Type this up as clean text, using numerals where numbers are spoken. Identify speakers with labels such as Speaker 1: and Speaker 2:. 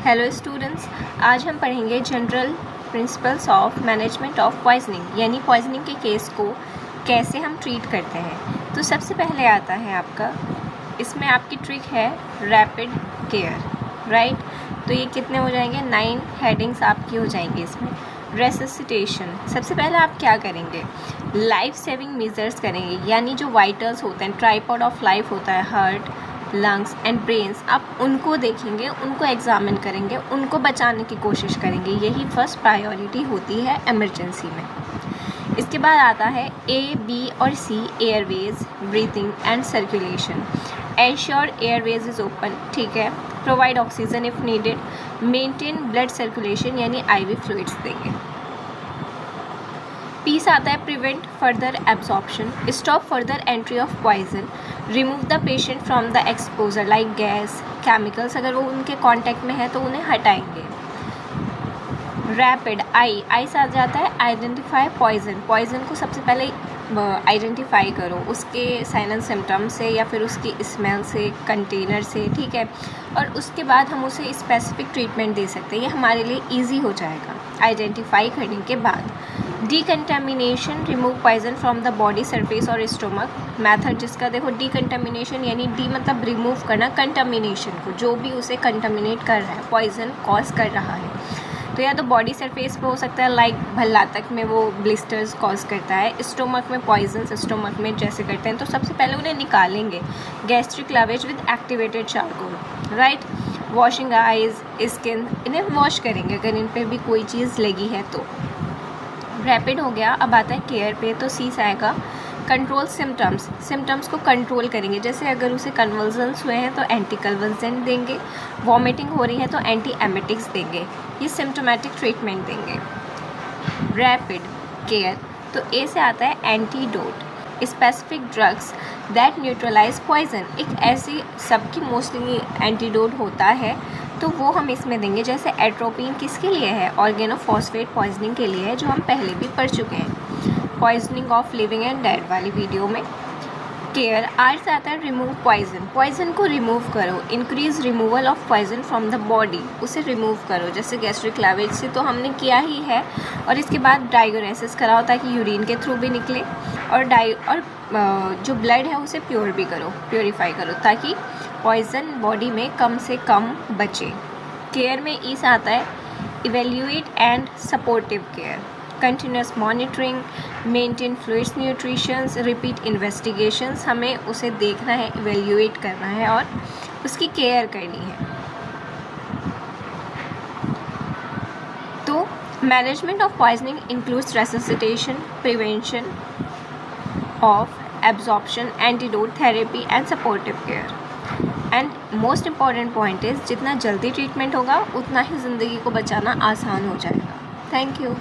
Speaker 1: Hello students, आज हम पढ़ेंगे general principles of management of poisoning, यानी पॉइजनिंग के केस को कैसे हम ट्रीट करते हैं। तो सबसे पहले आता है आपका, इसमें आपकी ट्रिक है रैपिड केयर, राइट। तो ये कितने हो जाएंगे, 9 हेडिंग्स आपकी हो जाएंगी इसमें। रेसिसिटेशन, सबसे पहले आप क्या करेंगे, लाइफ सेविंग मेजर्स करेंगे, यानी जो वाइटल्स होते हैं, ट्राइपॉड ऑफ लाइफ होता है, हार्ट, लंग्स एंड ब्रेन्स, आप उनको देखेंगे, उनको एग्जामिन करेंगे, उनको बचाने की कोशिश करेंगे। यही फर्स्ट प्रायोरिटी होती है इमरजेंसी में। इसके बाद आता है ए, बी और C, airways, breathing and circulation. Ensure airways is open, ठीक है। Provide oxygen if needed, maintain blood circulation, यानी आईवी फ्लूइड्स देंगे। पीस आता है prevent further absorption, stop further entry of poison, remove the patient from the exposure like gas, chemicals, अगर वो उनके कांटेक्ट में है तो उन्हें हटाएंगे। रैपिड आई से आ जाता है आइडेंटिफाई पॉइजन, पॉइजन को सबसे पहले आइडेंटिफाई करो, उसके साइन एंड सिम्टम से या फिर उसकी स्मेल से, कंटेनर से, ठीक है। और उसके बाद हम उसे स्पेसिफिक ट्रीटमेंट दे सकते हैं, ये हमारे लिए ईजी हो जाएगा आइडेंटिफाई करने के बाद। Decontamination, remove poison from the body surface और स्टोमक। मेथड जिसका देखो, डिकंटामिनेशन यानी डी मतलब रिमूव करना, कंटामिनेशन को, जो भी उसे कंटामिनेट कर रहा है, पॉइजन कॉज कर रहा है, तो या तो बॉडी सरफेस पे हो सकता है, लाइक भल्लातक में वो ब्लिस्टर्स कॉज करता है, स्टोमक में पॉइजन स्टोमक में जैसे करते हैं, तो सबसे पहले उन्हें निकालेंगे। Gastric lavage with activated charcoal, right. Washing eyes, skin, इन्हें वॉश करेंगे अगर इन पर भी कोई चीज़ लगी है तो। रैपिड हो गया, अब आता है केयर पे, तो सी से आएगा कंट्रोल सिम्टम्स, सिम्टम्स को कंट्रोल करेंगे, जैसे अगर उसे कन्वल्जन्स हुए हैं तो एंटी कन्वल्जेंट देंगे, वॉमिटिंग हो रही है तो एंटी एमेटिक्स देंगे, ये सिम्टोमेटिक ट्रीटमेंट देंगे। रैपिड केयर, तो ए से आता है antidote, specific drugs that neutralize poison, एक ऐसी सबकी मोस्टली एंटीडोट होता है तो वो हम इसमें देंगे, जैसे एट्रोपिन किसके लिए है, ऑर्गेनोफॉस्फेट पॉइजनिंग के लिए है, जो हम पहले भी पढ़ चुके हैं poisoning of living and dead वाली वीडियो में। केयर, आर से आता है रिमूव पॉइजन, पॉइजन को रिमूव करो, increase removal of poison from the body, उसे रिमूव करो, जैसे गैस्ट्रिक लावेज से तो हमने किया ही है, और इसके बाद डायग्नोसिस कराओ ताकि यूरिन के थ्रू भी निकले, और जो ब्लड है उसे प्योर भी करो, प्योरीफाई करो, ताकि पॉइजन बॉडी में कम से कम बचे। केयर में ई से आता है evaluate and supportive care, continuous monitoring, maintain fluids nutritions, repeat investigations, हमें उसे देखना है, इवेल्युएट करना है और उसकी केयर करनी है। तो management of poisoning includes resuscitation, prevention of absorption, antidote therapy and supportive care. And most important point is, जितना जल्दी ट्रीटमेंट होगा उतना ही ज़िंदगी को बचाना आसान हो जाएगा। Thank you.